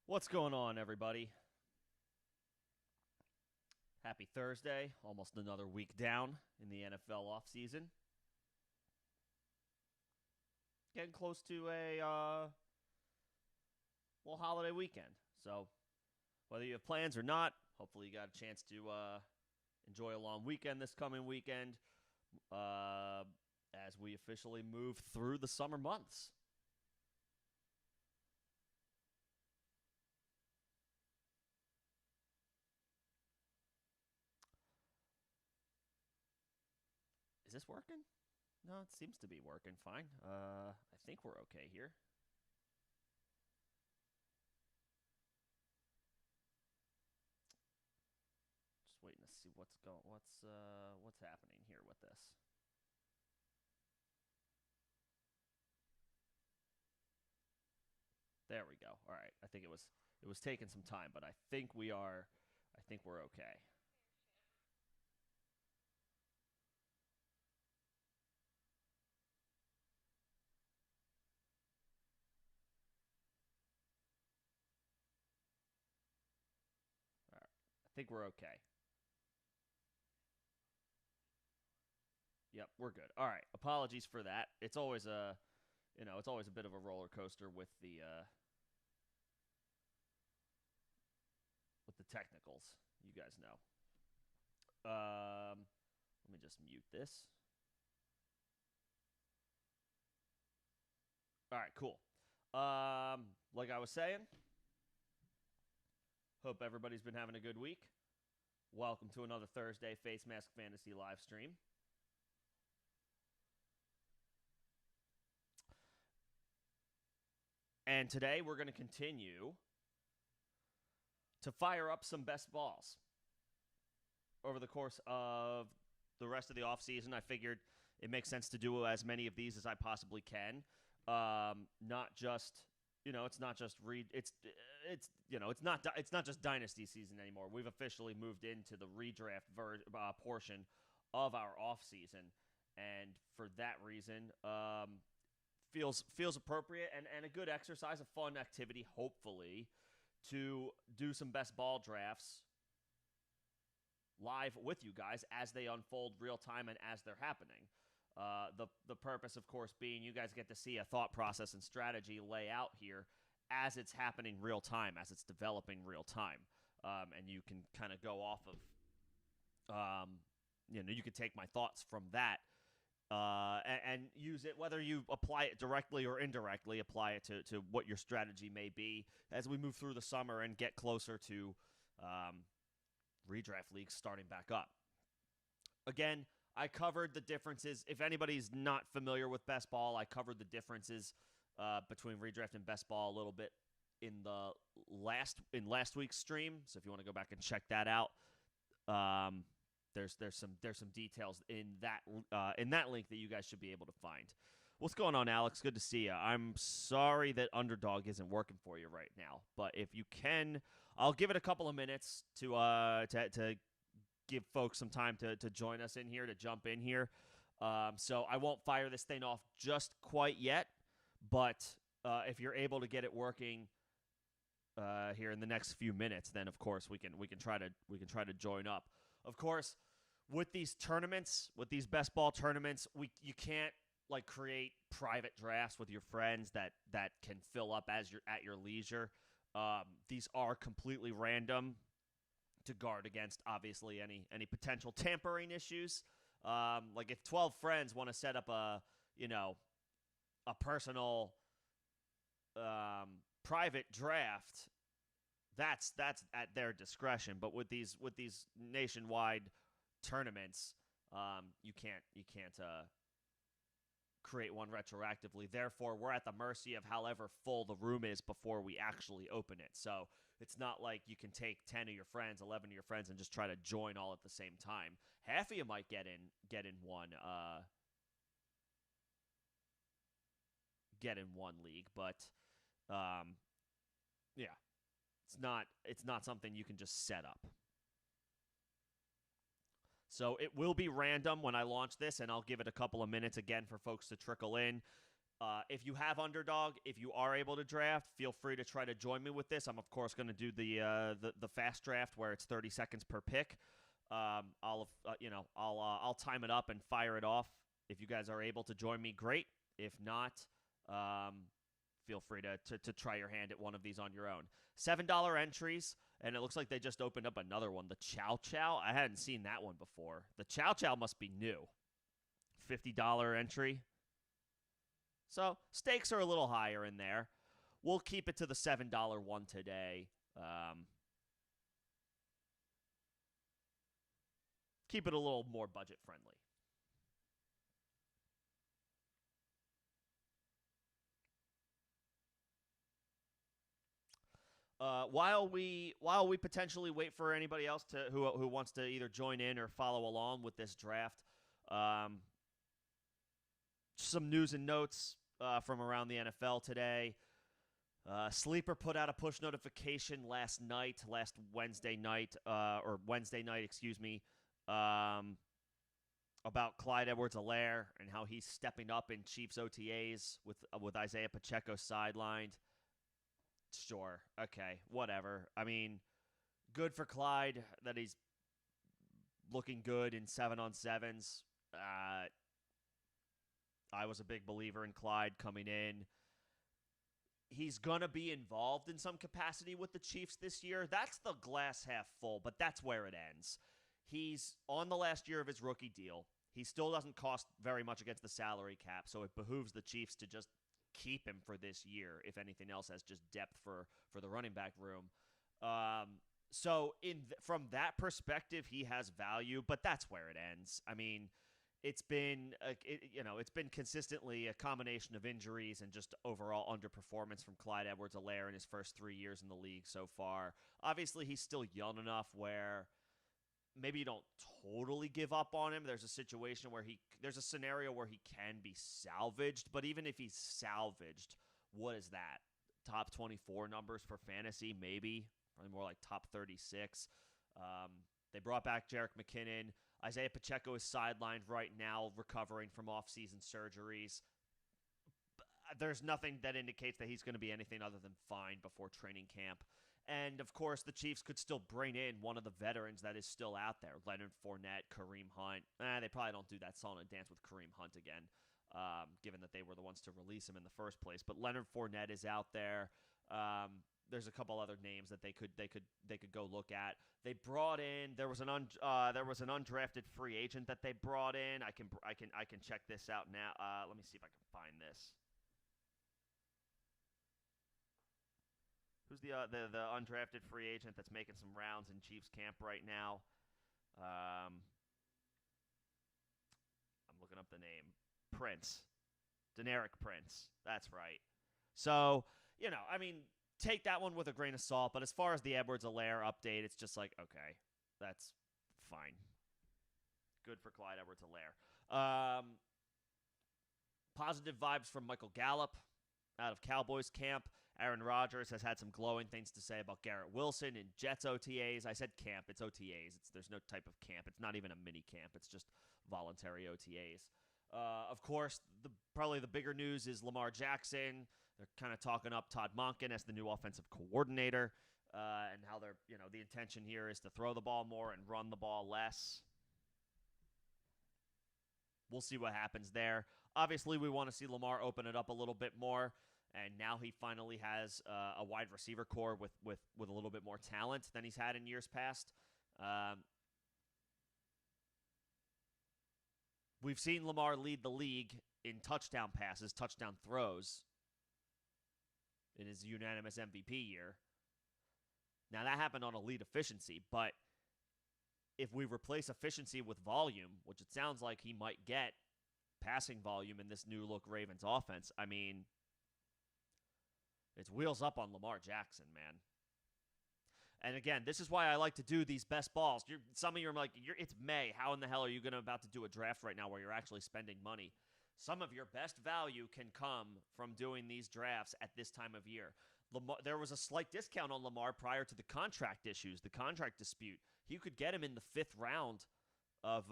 What's going on, everybody? Happy Thursday. Almost another week down in the NFL offseason. Getting close to a little holiday weekend. So, whether you have plans or not, hopefully you got a chance to enjoy a long weekend this coming weekend uh, as we officially move through the summer months. Is this working? No, it seems to be working fine. I think we're okay here. Just waiting to see what's happening here with this. There we go. All right. I think it was taking some time, but I think we're okay. All right. I think we're okay. Yep, we're good. All right. Apologies for that. It's always a bit of a roller coaster with the technicals. You guys know. Let me just mute this. All right, cool. Like I was saying, hope everybody's been having a good week. Welcome to another Thursday Face Mask Fantasy live stream. And today we're going to continue to fire up some best balls over the course of the rest of the offseason. I figured it makes sense to do as many of these as I possibly can. Not just it's not just it's not just dynasty season anymore. We've officially moved into the portion of our offseason, and for that reason, feels appropriate and a good exercise, a fun activity, hopefully, to do some best ball drafts live with you guys as they unfold real time and as they're happening. The purpose, of course, being you guys get to see a thought process and strategy lay out here as it's happening real time, as it's developing real time, and you can kind of go off of, you can take my thoughts from that and use it, whether you apply it directly or indirectly, apply it to what your strategy may be as we move through the summer and get closer to redraft leagues starting back up. Again, I covered the differences. If anybody's not familiar with best ball, I covered the differences between redraft and best ball a little bit in the last week's stream. So if you want to go back and check that out, there's some details in that link that you guys should be able to find. What's going on, Alex? Good to see you. I'm sorry that Underdog isn't working for you right now, but if you can, I'll give it a couple of minutes to give folks some time to join us in here, to jump in here. So I won't fire this thing off just quite yet, but if you're able to get it working here in the next few minutes, then of course we can try to join up. Of course, with these tournaments, with these best ball tournaments, you can't like create private drafts with your friends that can fill up as you're at your leisure. These are completely random to guard against, obviously, any potential tampering issues. Like if 12 friends want to set up a personal private draft, that's at their discretion. But with these nationwide tournaments, you can't create one retroactively. Therefore, we're at the mercy of however full the room is before we actually open it. So it's not like you can take 10 of your friends, 11 of your friends, and just try to join all at the same time. Half of you might get in one league, but um, yeah, it's not something you can just set up. So it will be random when I launch this, and I'll give it a couple of minutes again for folks to trickle in. If you have Underdog, if you are able to draft, feel free to try to join me with this. I'm of course going to do the fast draft where it's 30 seconds per pick. I'll time it up and fire it off. If you guys are able to join me, great. If not, feel free to try your hand at one of these on your own. $7 entries, and it looks like they just opened up another one, the Chow Chow. I hadn't seen that one before. The Chow Chow must be new. $50 entry. So stakes are a little higher in there. We'll keep it to the $7 one today. Keep it a little more budget friendly. While we potentially wait for anybody else to who wants to either join in or follow along with this draft, some news and notes from around the NFL today. Sleeper put out a push notification last Wednesday night, excuse me, about Clyde Edwards-Helaire and how he's stepping up in Chiefs OTAs with Isaiah Pacheco sidelined. Sure, okay, whatever. I mean, good for Clyde that he's looking good in 7-on-7s. I was a big believer in Clyde coming in. He's going to be involved in some capacity with the Chiefs this year. That's the glass half full, but that's where it ends. He's on the last year of his rookie deal. He still doesn't cost very much against the salary cap, so it behooves the Chiefs to just keep him for this year, if anything else, as just depth for the running back room. From that perspective, he has value, but that's where it ends. I mean, it's been consistently a combination of injuries and just overall underperformance from Clyde Edwards-Helaire in his first 3 years in the league so far. Obviously, he's still young enough where maybe you don't totally give up on him. There's a scenario where he can be salvaged, but even if he's salvaged, what is that? Top 24 numbers for fantasy, maybe. Probably more like top 36. They brought back Jerick McKinnon. Isaiah Pacheco is sidelined right now, recovering from off-season surgeries. There's nothing that indicates that he's going to be anything other than fine before training camp. And, of course, the Chiefs could still bring in one of the veterans that is still out there. Leonard Fournette, Kareem Hunt. They probably don't do that song and dance with Kareem Hunt again, given that they were the ones to release him in the first place. But Leonard Fournette is out there. There's a couple other names that they could go look at. They brought in there was an undrafted free agent that they brought in. I can check this out now. Let me see if I can find this. Who's the undrafted free agent that's making some rounds in Chiefs camp right now? I'm looking up the name. Prince. Deneric Prince. That's right. So, I mean, take that one with a grain of salt, but as far as the Edwards-Helaire update, it's just like, okay, that's fine. Good for Clyde Edwards-Helaire. Positive vibes from Michael Gallup out of Cowboys camp. Aaron Rodgers has had some glowing things to say about Garrett Wilson in Jets OTAs. I said camp. It's OTAs. There's no type of camp. It's not even a mini camp. It's just voluntary OTAs. Of course, probably the bigger news is Lamar Jackson. They're kind of talking up Todd Monken as the new offensive coordinator, and how the intention here is to throw the ball more and run the ball less. We'll see what happens there. Obviously, we want to see Lamar open it up a little bit more, and now he finally has a wide receiver core with a little bit more talent than he's had in years past. We've seen Lamar lead the league in touchdown passes, touchdown throws in his unanimous MVP year. Now, that happened on elite efficiency, but if we replace efficiency with volume, which it sounds like he might get passing volume in this new-look Ravens offense, I mean, it's wheels up on Lamar Jackson, man. And again, this is why I like to do these best balls. Some of you are like, it's May. How in the hell are you about to do a draft right now where you're actually spending money? Some of your best value can come from doing these drafts at this time of year. There was a slight discount on Lamar prior to the contract issues, the contract dispute. You could get him in the 5th round of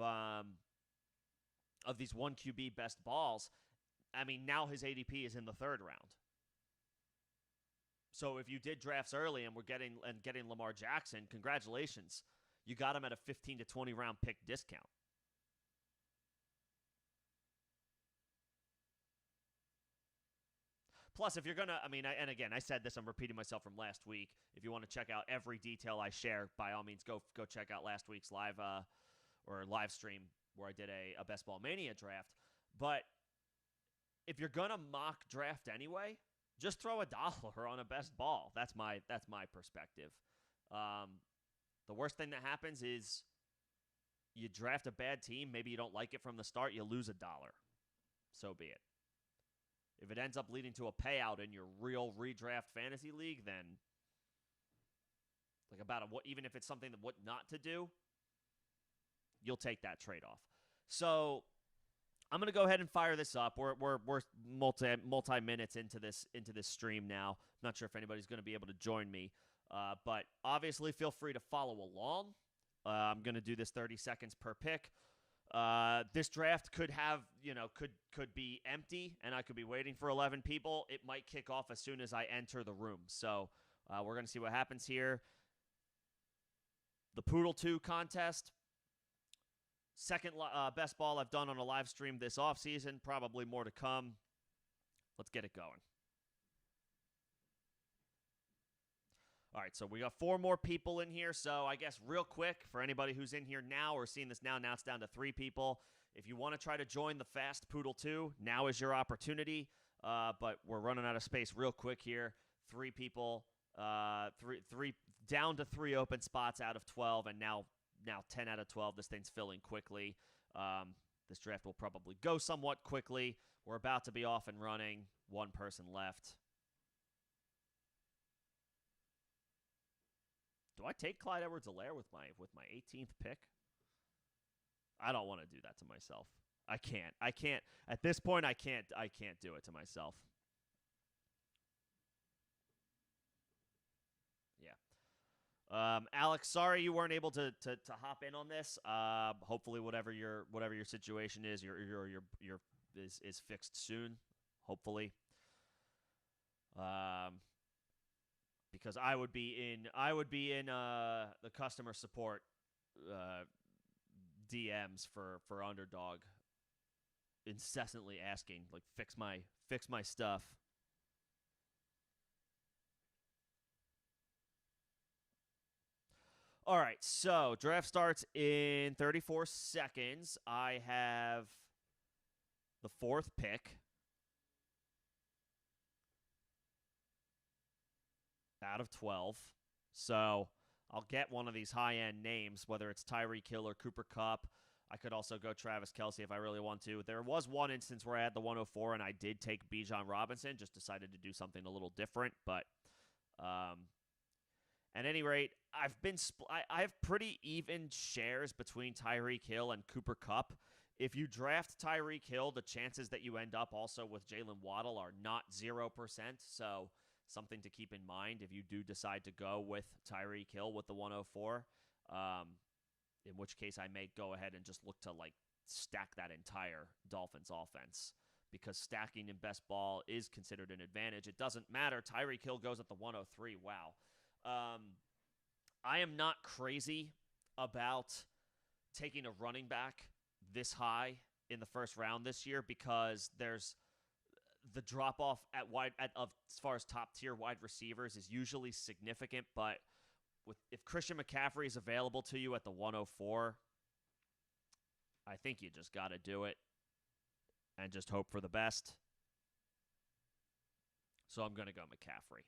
these 1QB best balls. I mean, now his ADP is in the 3rd round. So if you did drafts early and we're getting Lamar Jackson, congratulations. You got him at a 15 to 20 round pick discount. Plus, if you're going to, I mean, and again, I said this, I'm repeating myself from last week. If you want to check out every detail I share, by all means, go check out last week's live stream where I did a Best Ball Mania draft. But if you're going to mock draft anyway, just throw $1 on a best ball. That's my perspective. The worst thing that happens is you draft a bad team. Maybe you don't like it from the start. You lose $1. So be it. If it ends up leading to a payout in your real redraft fantasy league, then even if it's something that what not to do, you'll take that trade-off. So I'm gonna go ahead and fire this up. We're multi minutes into this stream now. I'm not sure if anybody's gonna be able to join me, but obviously feel free to follow along. I'm gonna do this 30 seconds per pick. This draft could have, could be empty, and I could be waiting for 11 people. It might kick off as soon as I enter the room. So we're going to see what happens here. The Poodle 2 contest. Second best ball I've done on a live stream this offseason. Probably more to come. Let's get it going. All right, so we got 4 more people in here. So I guess real quick, for anybody who's in here now or seeing this now it's down to 3 people. If you want to try to join the Fast Poodle 2, now is your opportunity. But we're running out of space real quick here. 3 people, three down to 3 open spots out of 12, and now 10 out of 12. This thing's filling quickly. This draft will probably go somewhat quickly. We're about to be off and running. 1 person left. Do I take Clyde Edwards-Helaire with my 18th pick? I don't want to do that to myself. I can't. At this point, I can't do it to myself. Yeah. Alex, sorry you weren't able to hop in on this. Hopefully, whatever your situation is, is fixed soon. Hopefully. Because I would be in the customer support DMs for Underdog, incessantly asking, like, fix my stuff. All right, so draft starts in 34 seconds. I have the 4th pick. Out of 12. So I'll get one of these high-end names, whether it's Tyreek Hill or Cooper Kupp. I could also go Travis Kelce if I really want to. There was one instance where I had the 104 and I did take Bijan Robinson, just decided to do something a little different. But at any rate, I have pretty even shares between Tyreek Hill and Cooper Kupp. If you draft Tyreek Hill, the chances that you end up also with Jalen Waddle are not 0%. So something to keep in mind if you do decide to go with Tyreek Hill with the 104, in which case I may go ahead and just look to stack that entire Dolphins offense, because stacking in best ball is considered an advantage. It doesn't matter. Tyreek Hill goes at the 103. Wow. I am not crazy about taking a running back this high in the first round this year, because there's the drop-off as far as top-tier wide receivers is usually significant, but if Christian McCaffrey is available to you at the 104, I think you just got to do it and just hope for the best. So I'm going to go McCaffrey.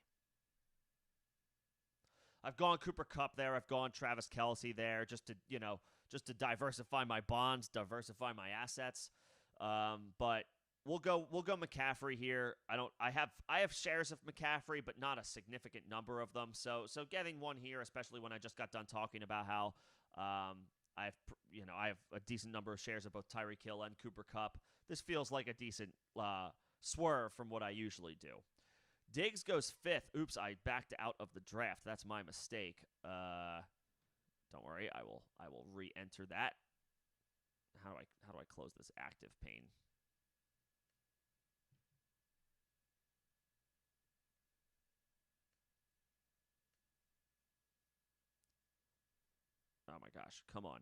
I've gone Cooper Kupp there. I've gone Travis Kelce there, just to diversify my bonds, diversify my assets. But We'll go McCaffrey here. I have shares of McCaffrey, but not a significant number of them. So getting one here, especially when I just got done talking about how I have a decent number of shares of both Tyreek Hill and Cooper Kupp. This feels like a decent swerve from what I usually do. Diggs goes 5th. Oops, I backed out of the draft. That's my mistake. Don't worry, I will re-enter that. How do I close this active pane? gosh, come on.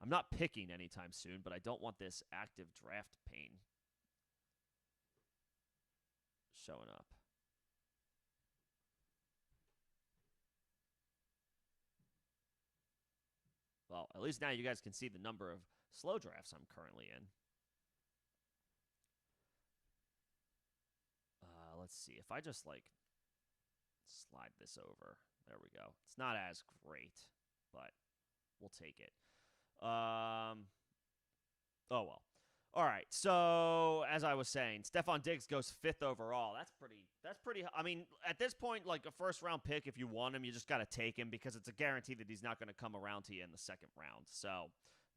I'm not picking anytime soon, but I don't want this active draft pain showing up. Well, at least now you guys can see the number of slow drafts I'm currently in. Let's see. If I just, like, slide this over. There we go. It's not as great, but we'll take it. Oh, well. All right. So, as I was saying, Stephon Diggs goes 5th overall. That's pretty. I mean, at this point, like a first-round pick, if you want him, you just got to take him because it's a guarantee that he's not going to come around to you in the second round. So,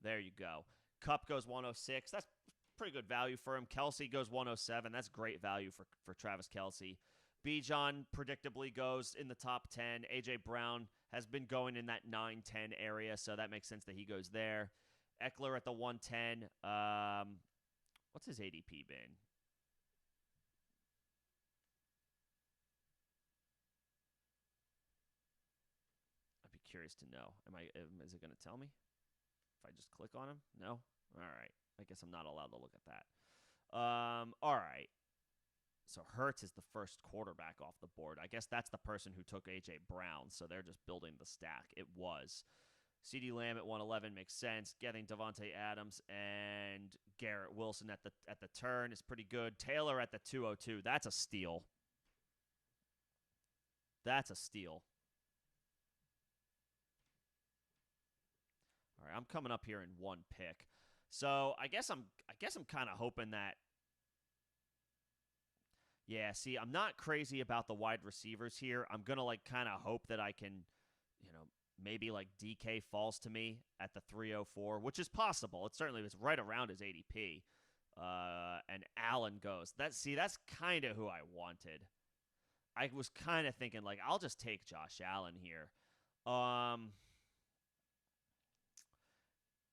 there you go. Kupp goes 106. That's pretty good value for him. Kelsey goes 107. That's great value for Travis Kelsey. Bijan predictably goes in the top 10. A.J. Brown has been going in that 9-10 area, so that makes sense that he goes there. Eckler at the 110. What's his ADP been? I'd be curious to know. Is it going to tell me? If I just click on him? No? All right. I guess I'm not allowed to look at that. All right. So Hurts is the first quarterback off the board. I guess that's the person who took A.J. Brown, so they're just building the stack. It was. CeeDee Lamb at 111 makes sense. Getting Devontae Adams and Garrett Wilson at the turn is pretty good. Taylor at the 202. That's a steal. That's a steal. All right, I'm coming up here in one pick. So I guess I'm kind of hoping that. Yeah, see, I'm not crazy about the wide receivers here. I'm gonna like kind of hope that I can, maybe like DK falls to me at the 304, which is possible. It certainly was right around his ADP. And Allen goes. That's kind of who I wanted. I was kind of thinking like I'll just take Josh Allen here.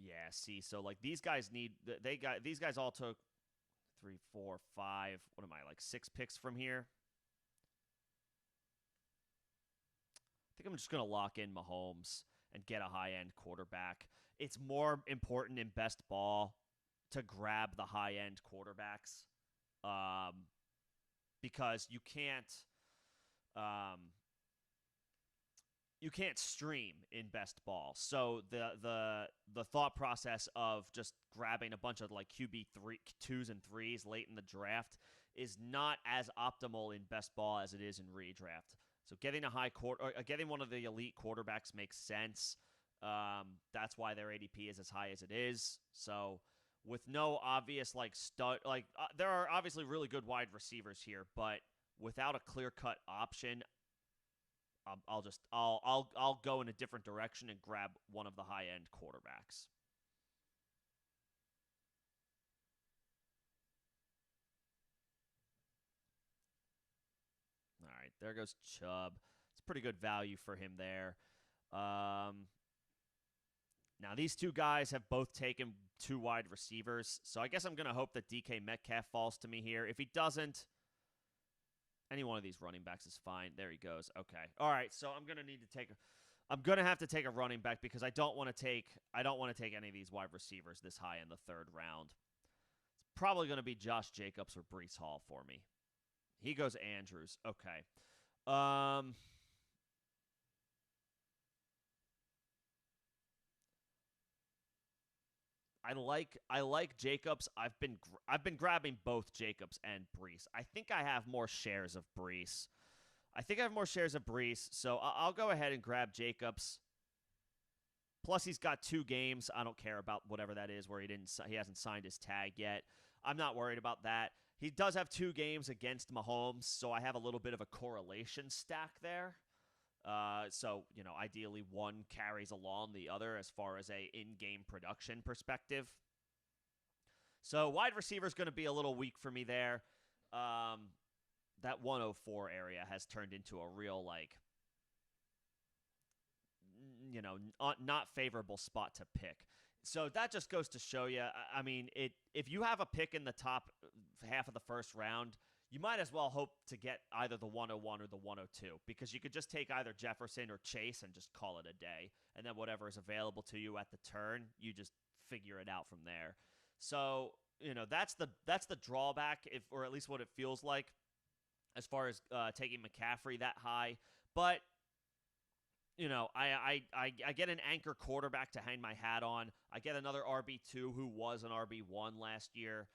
Yeah, see, so like these guys all took 3, 4, 5. What am I, like 6 picks from here? I think I'm just going to lock in Mahomes and get a high-end quarterback. It's more important in best ball to grab the high-end quarterbacks because you can't stream in best ball. So the thought process of just grabbing a bunch of like QB 2s and 3s late in the draft is not as optimal in best ball as it is in redraft. So getting getting one of the elite quarterbacks makes sense. That's why their ADP is as high as it is. So with no obvious like there are obviously really good wide receivers here, but without a clear-cut option, I'll go in a different direction and grab one of the high-end quarterbacks. All right, there goes Chubb. It's pretty good value for him there. Now, these two guys have both taken 2 wide receivers, so I guess I'm going to hope that DK Metcalf falls to me here. If he doesn't, any one of these running backs is fine. There he goes. Okay. All right, so I'm going to have to take a running back because I don't want to take any of these wide receivers this high in the 3rd round. It's probably going to be Josh Jacobs or Breece Hall for me. He goes Andrews. Okay. I like Jacobs. I've been grabbing both Jacobs and Breece. I think I have more shares of Breece. So I'll go ahead and grab Jacobs. Plus, he's got 2 games. I don't care about whatever that is where he hasn't signed his tag yet. I'm not worried about that. He does have 2 games against Mahomes, so I have a little bit of a correlation stack there. So, ideally one carries along the other as far as a in-game production perspective. So wide receiver is going to be a little weak for me there. That 104 area has turned into a real, not favorable spot to pick. So that just goes to show you, I mean, if you have a pick in the top half of the 1st round, you might as well hope to get either the 101 or the 102 because you could just take either Jefferson or Chase and just call it a day. And then whatever is available to you at the turn, you just figure it out from there. So, that's the drawback, if or at least what it feels like as far as taking McCaffrey that high. But I get an anchor quarterback to hang my hat on. I get another RB2 who was an RB1 last year.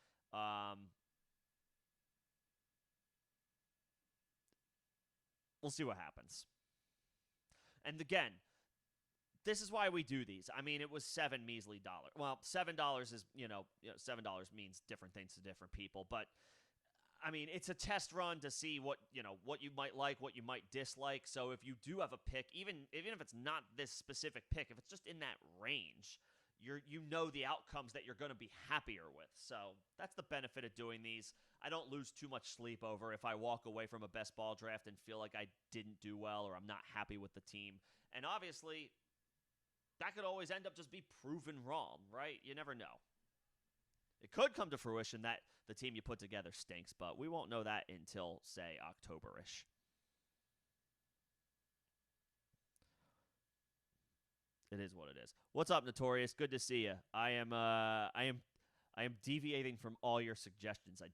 We'll see what happens. And again, this is why we do these. I mean, it was seven measly dollars. Well, $7 is $7 means different things to different people, but I mean, it's a test run to see what you might like, what you might dislike. So if you do have a pick, even if it's not this specific pick, if it's just in that range, the outcomes that you're going to be happier with. So that's the benefit of doing these. I don't lose too much sleep over if I walk away from a best ball draft and feel like I didn't do well or I'm not happy with the team. And obviously, that could always end up just be proven wrong, right? You never know. It could come to fruition that the team you put together stinks, but we won't know that until, say, October-ish. It is what it is. What's up, Notorious? Good to see you. I am deviating from all your suggestions. I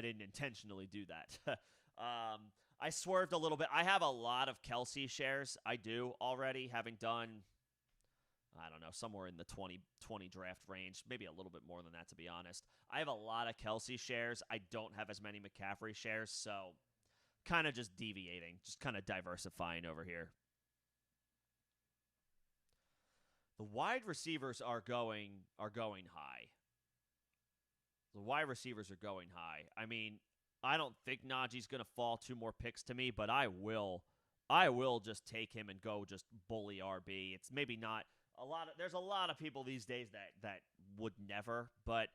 didn't intentionally do that. I swerved a little bit. I have a lot of Kelsey shares. I do already, having done, I don't know, somewhere in the 20 draft range, maybe a little bit more than that, to be honest. I have a lot of Kelsey shares. I don't have as many McCaffrey shares, so kind of just deviating, just kind of diversifying over here. The wide receivers are going high. The wide receivers are going high. I mean, I don't think Najee's going to fall two more picks to me, but I will just take him and go just bully RB. It's maybe not there's a lot of people these days that would never, but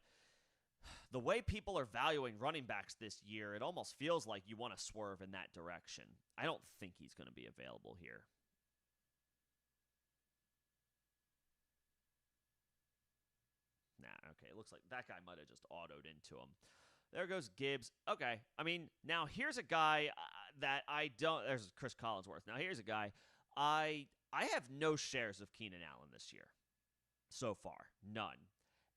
the way people are valuing running backs this year, it almost feels like you want to swerve in that direction. I don't think he's going to be available here. Nah, okay. It looks like that guy might have just autoed into him. There goes Gibbs. Okay. I mean, now here's a guy that I don't. There's Chris Collinsworth. Now here's a guy. I have no shares of Keenan Allen this year. So far, none.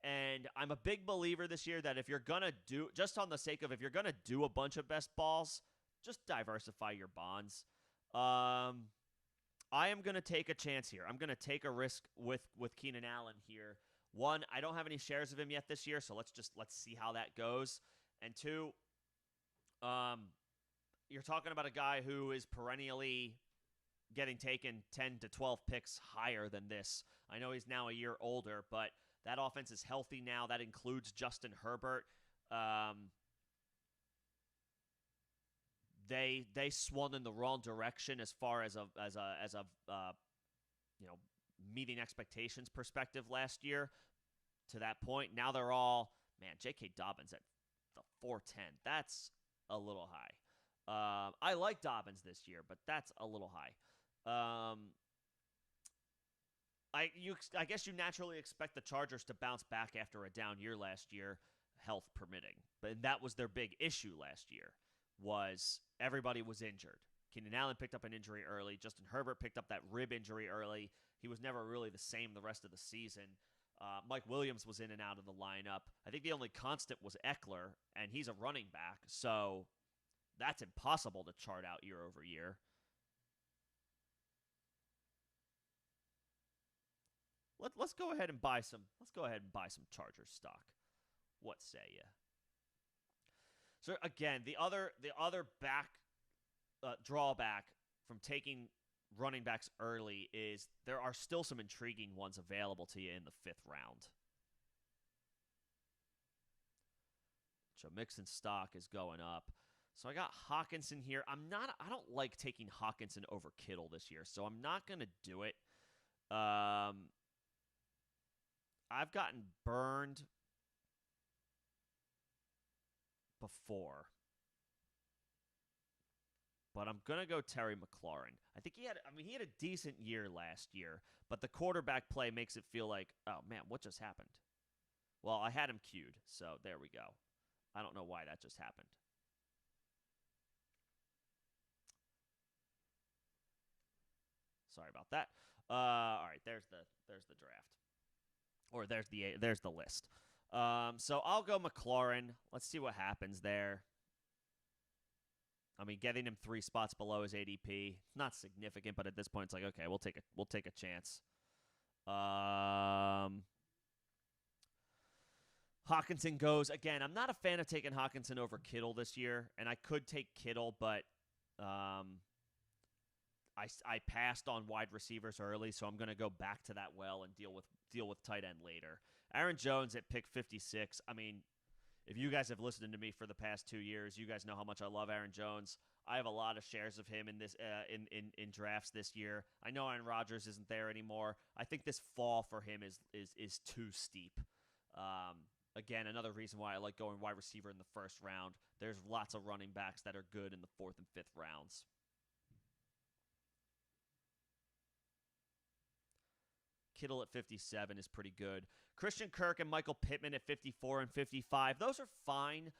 And I'm a big believer this year that if you're gonna do, just on the sake of if you're gonna do a bunch of best balls, just diversify your bonds. I am gonna take a chance here. I'm gonna take a risk with Keenan Allen here. One, I don't have any shares of him yet this year, so let's see how that goes. And two, you're talking about a guy who is perennially getting taken 10 to 12 picks higher than this. I know he's now a year older, but that offense is healthy now. That includes Justin Herbert. They swung in the wrong direction as far as a meeting expectations perspective last year. To that point, now they're all, man, J.K. Dobbins at the 410. That's a little high. I like Dobbins this year, but that's a little high. I guess you naturally expect the Chargers to bounce back after a down year last year, health permitting. But that was their big issue last year, was everybody was injured. Keenan Allen picked up an injury early. Justin Herbert picked up that rib injury early. He was never really the same the rest of the season. Mike Williams was in and out of the lineup. I think the only constant was Eckler, and he's a running back, so that's impossible to chart out year over year. Let's go ahead and buy some. Let's go ahead and buy some Chargers stock. What say you? So again, the other drawback from taking running backs early is there are still some intriguing ones available to you in the 5th round. So Mixon stock is going up. So I got Hawkinson here. I don't like taking Hawkinson over Kittle this year, so I'm not going to do it. I've gotten burned before, but I'm going to go Terry McLaurin. I think he had a decent year last year, but the quarterback play makes it feel like, oh man, what just happened? Well, I had him queued, so there we go. I don't know why that just happened. Sorry about that. All right, there's the draft, or there's the list. So I'll go McLaurin. Let's see what happens there. I mean, getting him 3 spots below his ADP, it's not significant, but at this point, it's like, okay, we'll take a chance. Hawkinson goes again. I'm not a fan of taking Hawkinson over Kittle this year, and I could take Kittle, but I passed on wide receivers early, so I'm going to go back to that well and deal with tight end later. Aaron Jones at pick 56. I mean, if you guys have listened to me for the past 2 years, you guys know how much I love Aaron Jones. I have a lot of shares of him in this in drafts this year. I know Aaron Rodgers isn't there anymore. I think this fall for him is too steep. Again, another reason why I like going wide receiver in the first round. There's lots of running backs that are good in the 4th and 5th rounds. Kittle at 57 is pretty good. Christian Kirk and Michael Pittman at 54 and 55. Those are fine.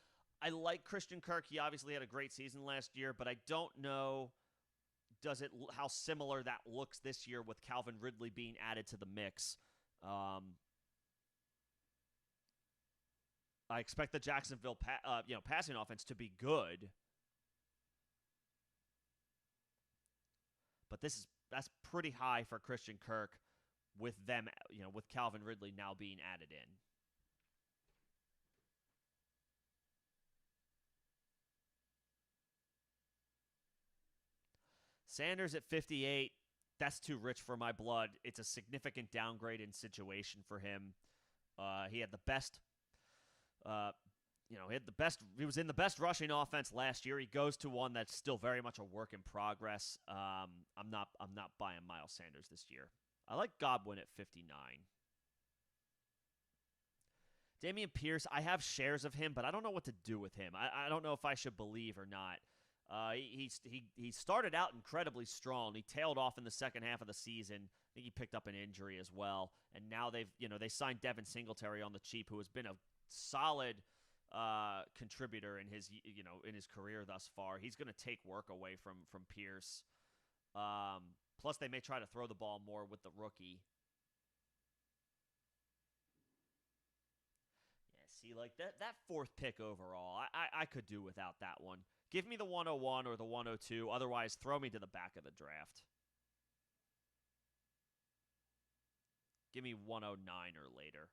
I like Christian Kirk. He obviously had a great season last year, but I don't know how similar that looks this year with Calvin Ridley being added to the mix. I expect the Jacksonville passing offense to be good, but that's pretty high for Christian Kirk with them, with Calvin Ridley now being added in. Sanders at 58, that's too rich for my blood. It's a significant downgrade in situation for him. He had the best he was in the best rushing offense last year. He goes to one that's still very much a work in progress. I'm not buying Miles Sanders this year. I like Godwin at 59. Dameon Pierce, I have shares of him, but I don't know what to do with him. I don't know if I should believe or not. He started out incredibly strong. He tailed off in the second half of the season. I think he picked up an injury as well. And now they signed Devin Singletary on the cheap, who has been a solid contributor in his career thus far. He's going to take work away from Pierce. Plus, they may try to throw the ball more with the rookie. Yeah, see, like that 4th pick overall, I could do without that one. Give me the 101 or the 102. Otherwise, throw me to the back of the draft. Give me 109 or later.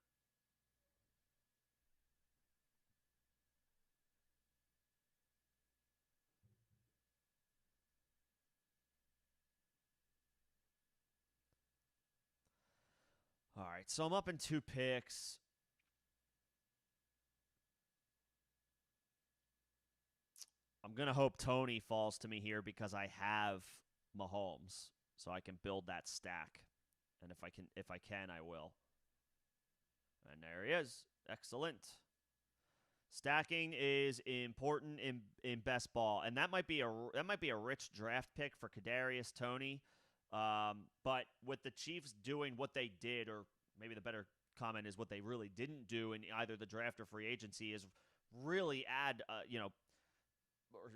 All right, so I'm up in 2 picks. I'm going to hope Tony falls to me here because I have Mahomes, so I can build that stack. And if I can, I will. And there he is. Excellent. Stacking is important in best ball, and that might be a rich draft pick for Kadarius Toney. But with the Chiefs doing what they did, or maybe the better comment is what they really didn't do in either the draft or free agency, is really add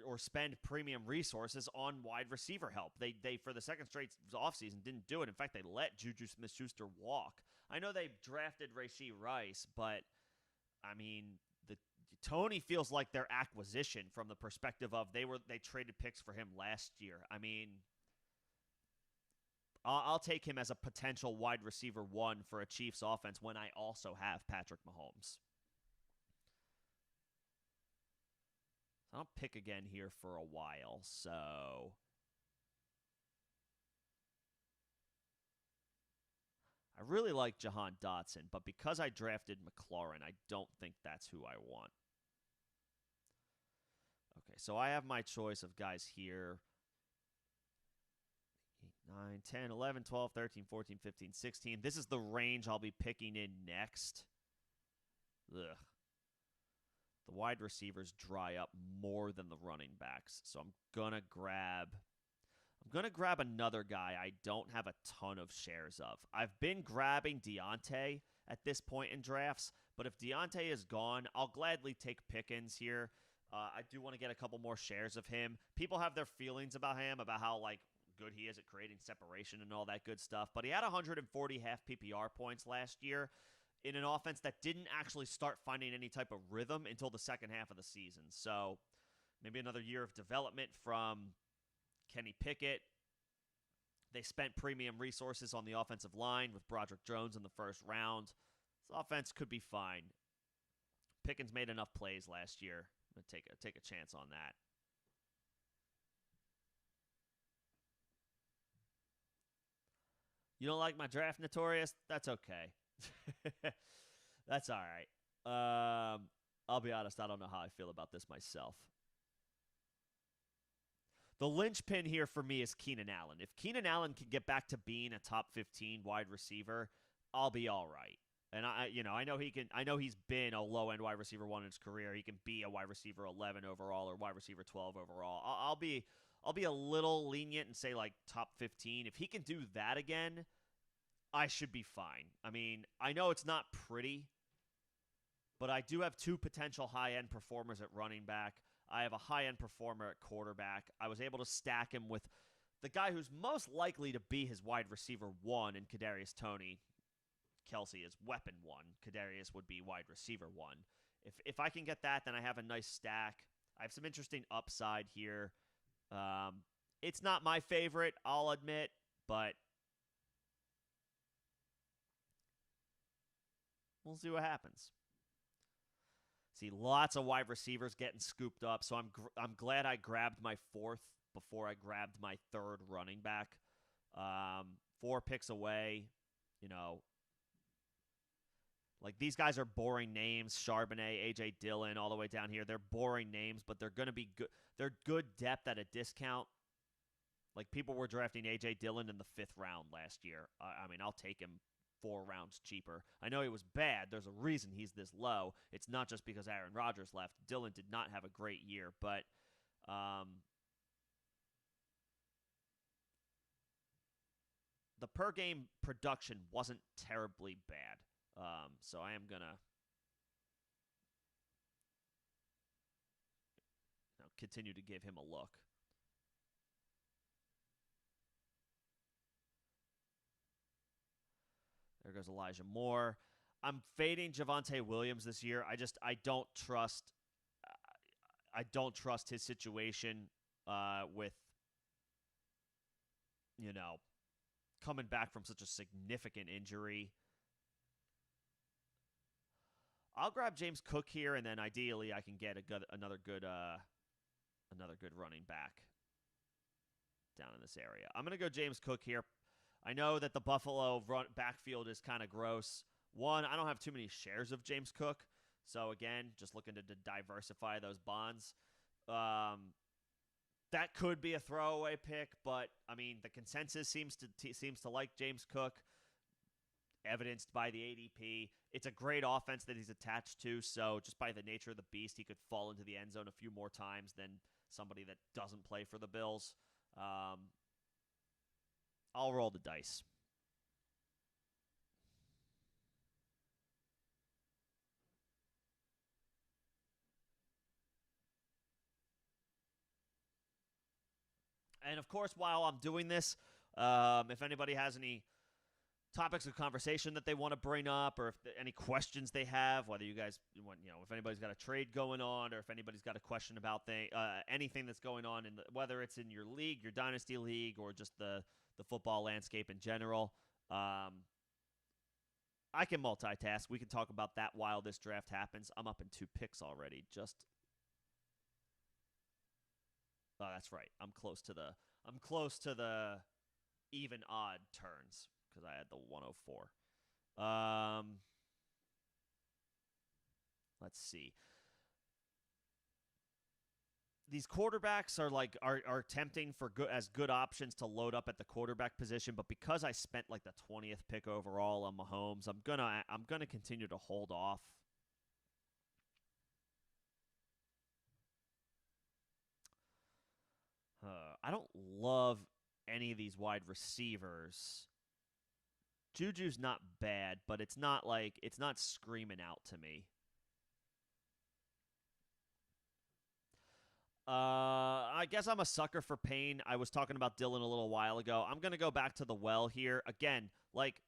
or spend premium resources on wide receiver help. They for the second straight offseason didn't do it. In fact, they let Juju Smith-Schuster walk. I know they drafted Rashee Rice, but I mean, Tony feels like their acquisition from the perspective of they traded picks for him last year. I mean, I'll take him as a potential wide receiver 1 for a Chiefs offense when I also have Patrick Mahomes. I don't pick again here for a while, so I really like Jahan Dotson, but because I drafted McLaurin, I don't think that's who I want. Okay, so I have my choice of guys here. 8, 9, 10, 11, 12, 13, 14, 15, 16. This is the range I'll be picking in next. Ugh. The wide receivers dry up more than the running backs, so I'm going to grab another guy I don't have a ton of shares of. I've been grabbing Deontay at this point in drafts, but if Deontay is gone, I'll gladly take Pickens here. I do want to get a couple more shares of him. People have their feelings about him, about how, like, good he is at creating separation and all that good stuff. But he had 140 half PPR points last year in an offense that didn't actually start finding any type of rhythm until the second half of the season. So maybe another year of development from Kenny Pickett. They spent premium resources on the offensive line with Broderick Jones in the first round. This offense could be fine. Pickens made enough plays last year. I'm going to take a chance on that. You don't like my draft, Notorious? That's okay. That's all right. I'll be honest, I don't know how I feel about this myself. The linchpin here for me is Keenan Allen. If Keenan Allen can get back to being a top 15 wide receiver, I'll be all right. And I know he can. I know he's been a low end wide receiver one in his career. He can be a wide receiver 11 overall or wide receiver 12 overall. I'll be a little lenient and say like top 15. If he can do that again, I should be fine. I mean, I know it's not pretty, but I do have two potential high end performers at running back. I have a high end performer at quarterback. I was able to stack him with the guy who's most likely to be his wide receiver one in Kadarius Toney. Kelsey is weapon one. Kadarius would be wide receiver one. If I can get that, then I have a nice stack. I have some interesting upside here. It's not my favorite, I'll admit, but we'll see what happens. See, lots of wide receivers getting scooped up, so I'm glad I grabbed my fourth before I grabbed my third running back. 4 picks away, like these guys are boring names. Charbonnet, A.J. Dillon, all the way down here. They're boring names, but they're going to be good. They're good depth at a discount. Like people were drafting A.J. Dillon in the 5th round last year. I mean, I'll take him 4 rounds cheaper. I know he was bad. There's a reason he's this low. It's not just because Aaron Rodgers left. Dillon did not have a great year, but the per game production wasn't terribly bad. So I am going to continue to give him a look. There goes Elijah Moore. I'm fading Javonte Williams this year. I don't trust his situation with coming back from such a significant injury. I'll grab James Cook here, and then ideally I can get another good running back down in this area. I'm going to go James Cook here. I know that the Buffalo backfield is kind of gross. One, I don't have too many shares of James Cook, so again, just looking to diversify those bonds. That could be a throwaway pick, but I mean the consensus seems to like James Cook, evidenced by the ADP. It's a great offense that he's attached to, so just by the nature of the beast, he could fall into the end zone a few more times than somebody that doesn't play for the Bills. I'll roll the dice. And of course, while I'm doing this, if anybody has any topics of conversation that they want to bring up, or if any questions they have, whether you guys want, if anybody's got a trade going on, or if anybody's got a question about anything that's going on whether it's in your league, your dynasty league, or just the football landscape in general, I can multitask. We can talk about that while this draft happens. I'm up in 2 picks already. Oh, that's right. I'm close to the even odd turns because I had the 104. Let's see. These quarterbacks are tempting for good options to load up at the quarterback position, but because I spent like the 20th pick overall on Mahomes, I'm gonna continue to hold off. I don't love any of these wide receivers. Juju's not bad, but it's not screaming out to me. I guess I'm a sucker for pain. I was talking about Dylan a little while ago. I'm gonna go back to the well here again. Like,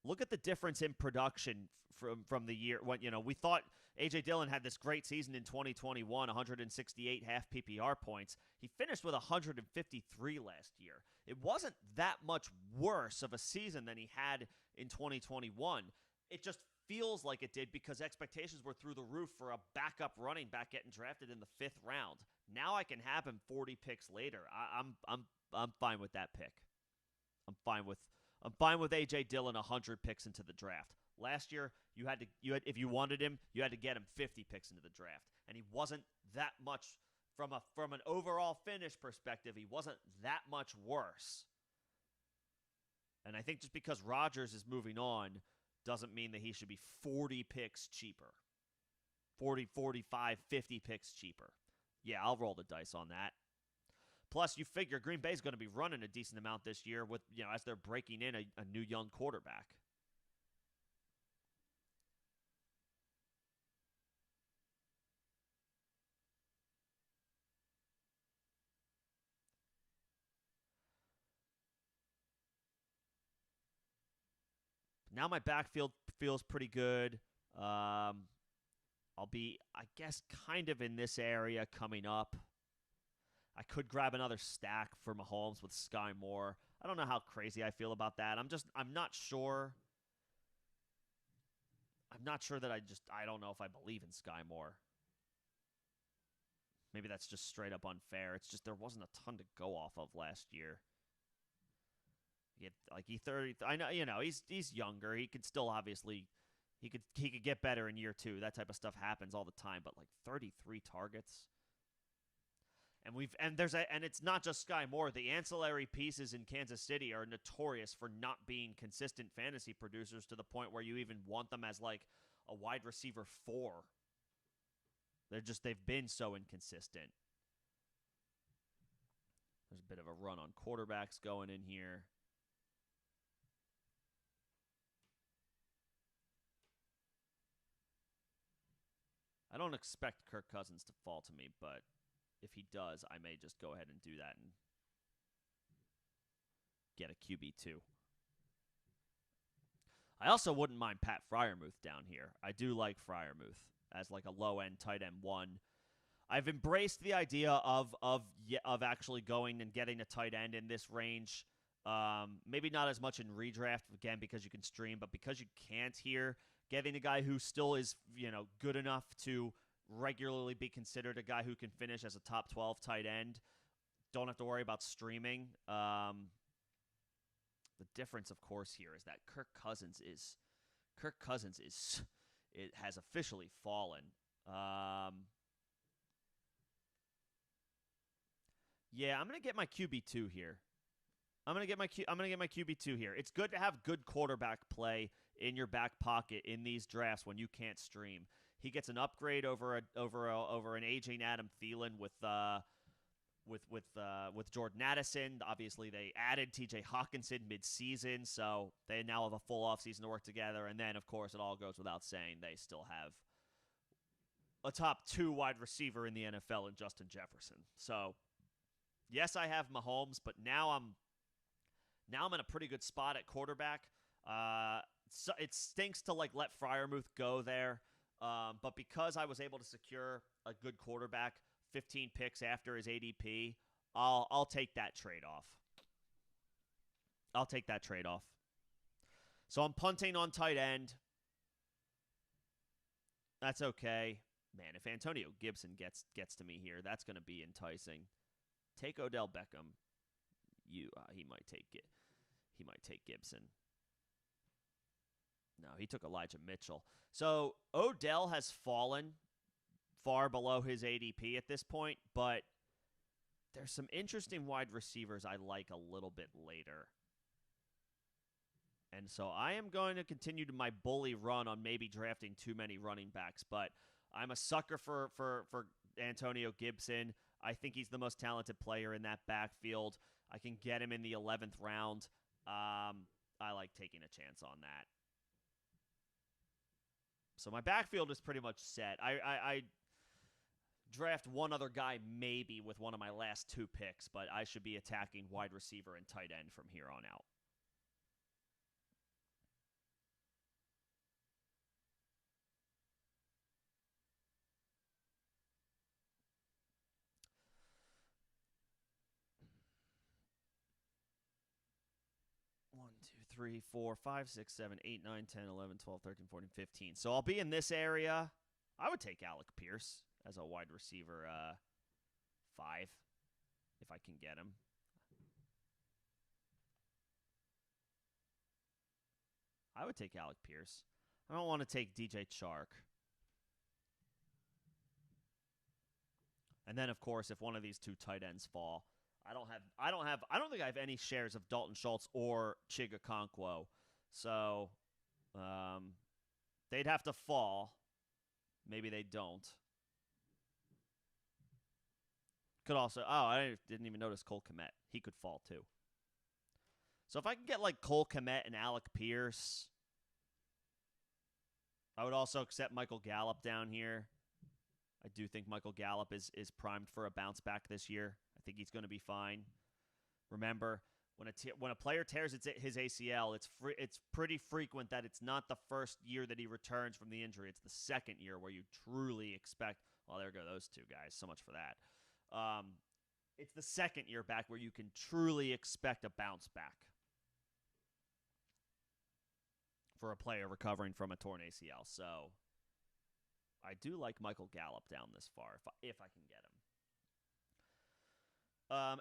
look at the difference in production from the year when we thought AJ Dillon had this great season in 2021, 168 half PPR points. He finished with 153 last year. It wasn't that much worse of a season than he had in 2021. It just feels like it did because expectations were through the roof for a backup running back getting drafted in the 5th round. Now I can have him 40 picks later. I'm fine with that pick. I'm fine with AJ Dillon 100 picks into the draft. Last year, you had if you wanted him, you had to get him 50 picks into the draft, and he wasn't that much from an overall finish perspective. He wasn't that much worse. And I think just because Rodgers is moving on doesn't mean that he should be 40 picks cheaper. 40, 45, 50 picks cheaper. Yeah, I'll roll the dice on that. Plus, you figure Green Bay's going to be running a decent amount this year with, as they're breaking in a new young quarterback. Now my backfield feels pretty good. I'll be, I guess, kind of in this area coming up. I could grab another stack for Mahomes with Sky Moore. I don't know how crazy I feel about that. I'm not sure. I'm not sure that I don't know if I believe in Sky Moore. Maybe that's just straight up unfair. It's just there wasn't a ton to go off of last year. He 30. I know, he's younger. He could still obviously he could get better in year 2. That type of stuff happens all the time. But like 33 targets. And it's not just Sky Moore. The ancillary pieces in Kansas City are notorious for not being consistent fantasy producers to the point where you even want them as like a wide receiver 4. They've been so inconsistent. There's a bit of a run on quarterbacks going in here. I don't expect Kirk Cousins to fall to me, but if he does, I may just go ahead and do that and get a QB2. I also wouldn't mind Pat Freiermuth down here. I do like Freiermuth as like a low-end tight end 1. I've embraced the idea of actually going and getting a tight end in this range. Maybe not as much in redraft, again, because you can stream, but because you can't here, getting a guy who still is, good enough to regularly be considered a guy who can finish as a top 12 tight end. Don't have to worry about streaming. The difference, of course, here is that Kirk Cousins has officially fallen. Yeah, I'm gonna get my QB2 here. I'm gonna get my QB2 here. It's good to have good quarterback play in your back pocket in these drafts when you can't stream. He gets an upgrade over an aging Adam Thielen with Jordan Addison. Obviously, they added T.J. Hawkinson midseason, so they now have a full offseason to work together. And then, of course, it all goes without saying, they still have a top 2 wide receiver in the NFL in Justin Jefferson. So, yes, I have Mahomes, but now I'm in a pretty good spot at quarterback. So it stinks to let Freiermuth go there, but because I was able to secure a good quarterback, 15 picks after his ADP, I'll take that trade-off. So I'm punting on tight end. That's okay. Man, if Antonio Gibson gets to me here, that's going to be enticing. Take Odell Beckham. He might take it. He might take Gibson. No, he took Elijah Mitchell. So Odell has fallen far below his ADP at this point, but there's some interesting wide receivers I like a little bit later. And so I am going to continue to my bully run on maybe drafting too many running backs, but I'm a sucker for Antonio Gibson. I think he's the most talented player in that backfield. I can get him in the 11th round. I like taking a chance on that. So my backfield is pretty much set. draft one other guy maybe with one of my last 2 picks, but I should be attacking wide receiver and tight end from here on out. One, two, three, 4, 5, 6, 7, 8, 9, 10, 11, 12, 13, 14, 15. So I'll be in this area. I would take Alec Pierce as a wide receiver 5 if I can get him. I would take Alec Pierce. I don't want to take DJ Chark. And then, of course, if one of these 2 tight ends fall, I don't think I have any shares of Dalton Schultz or Chigakonkwo. So they'd have to fall. Maybe they don't. Could also, I didn't even notice Cole Kmet. He could fall too. So if I can get like Cole Kmet and Alec Pierce, I would also accept Michael Gallup down here. I do think Michael Gallup is primed for a bounce back this year. I think he's going to be fine. Remember, when a player tears his ACL, it's pretty frequent that it's not the first year that he returns from the injury. It's the second year where you truly expect. Well, there go those 2 guys. So much for that. It's the second year back where you can truly expect a bounce back for a player recovering from a torn ACL. So I do like Michael Gallup down this far if I can get him.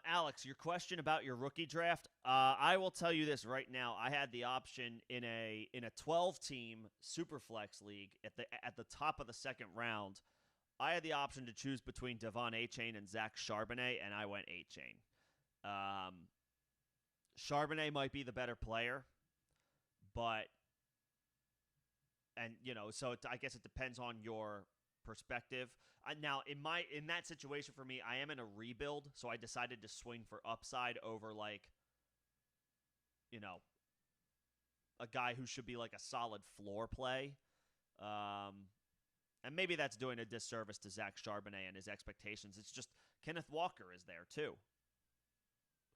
Alex, your question about your rookie draft. I will tell you this right now. I had the option in a 12-team Superflex league at the top of the second round. I had the option to choose between Devon Achane and Zach Charbonnet, and I went Achane. Charbonnet might be the better player, but so I guess it depends on your perspective. Now, in that situation for me, I am in a rebuild, so I decided to swing for upside over a guy who should be like a solid floor play. And maybe that's doing a disservice to Zach Charbonnet and his expectations. It's just Kenneth Walker is there too,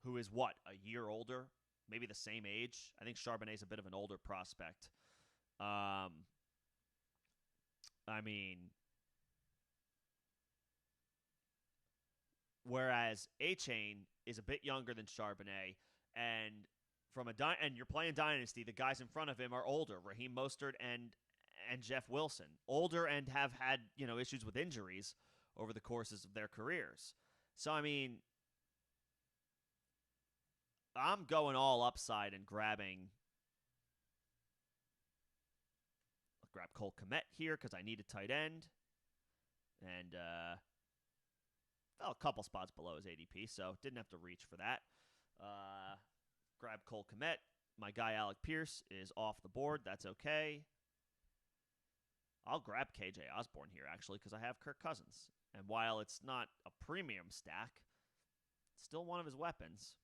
who is a year older, maybe the same age. I think Charbonnet's a bit of an older prospect. Whereas Achane is a bit younger than Charbonnet, and and you're playing Dynasty, the guys in front of him are older. Raheem Mostert and Jeff Wilson, older and have had issues with injuries over the courses of their careers. So I'm going all upside and grab Cole Kmet here because I need a tight end, and fell a couple spots below his ADP, so didn't have to reach for that. Grab Cole Kmet. My guy Alec Pierce is off the board. That's okay. I'll grab KJ Osborne here, actually, because I have Kirk Cousins. And while it's not a premium stack, it's still one of his weapons.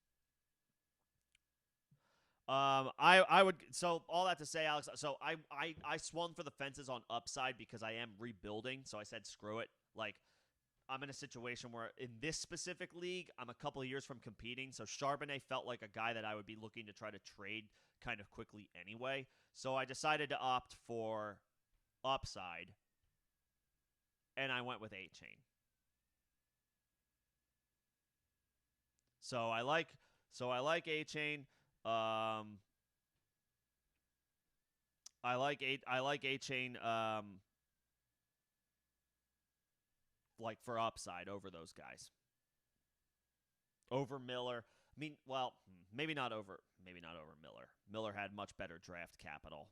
I would. So all that to say, Alex. So I swung for the fences on upside because I am rebuilding. So I said screw it. Like I'm in a situation where in this specific league, I'm a couple of years from competing. So Charbonnet felt like a guy that I would be looking to try to trade kind of quickly anyway. So I decided to opt for upside, and I went with Achane. So I like Achane. I like Achane. Like for upside over those guys. Over Miller. I mean, well, maybe not over Miller. Miller had much better draft capital.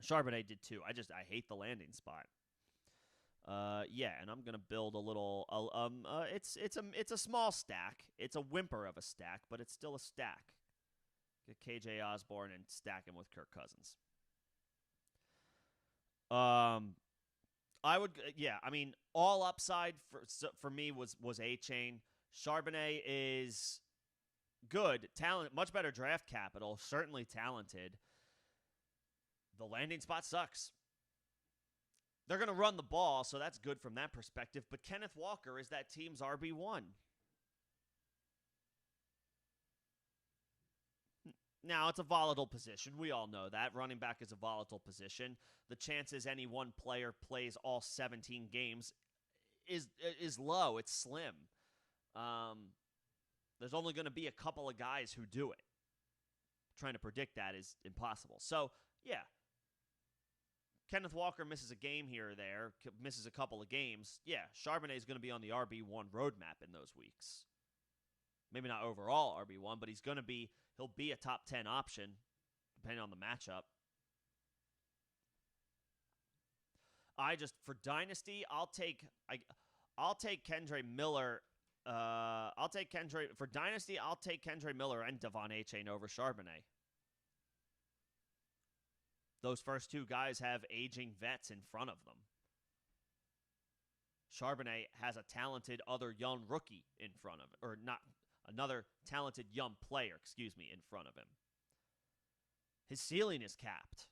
Charbonnet did too. I hate the landing spot. Yeah, and I'm gonna build a little. It's a small stack. It's a whimper of a stack, but it's still a stack. Get KJ Osborne and stack him with Kirk Cousins. I would, yeah. I mean, all upside for me was Achane. Charbonnet is good, talent, much better draft capital, certainly talented. The landing spot sucks. They're going to run the ball, so that's good from that perspective. But Kenneth Walker is that team's RB1. Now, it's a volatile position. We all know that. Running back is a volatile position. The chances any one player plays all 17 games is low. It's slim. There's only going to be a couple of guys who do it. Trying to predict that is impossible. So, yeah. Kenneth Walker misses a game here or there, misses a couple of games. Yeah, Charbonnet is going to be on the RB1 roadmap in those weeks. Maybe not overall RB1, but he'll be a top 10 option depending on the matchup. For Dynasty, I'll take Kendre Miller. For Dynasty, I'll take Kendre Miller and Devon Achane over Charbonnet. Those first two guys have aging vets in front of them. Charbonnet has a talented other young rookie in front of it, or not another talented young player, in front of him. His ceiling is capped.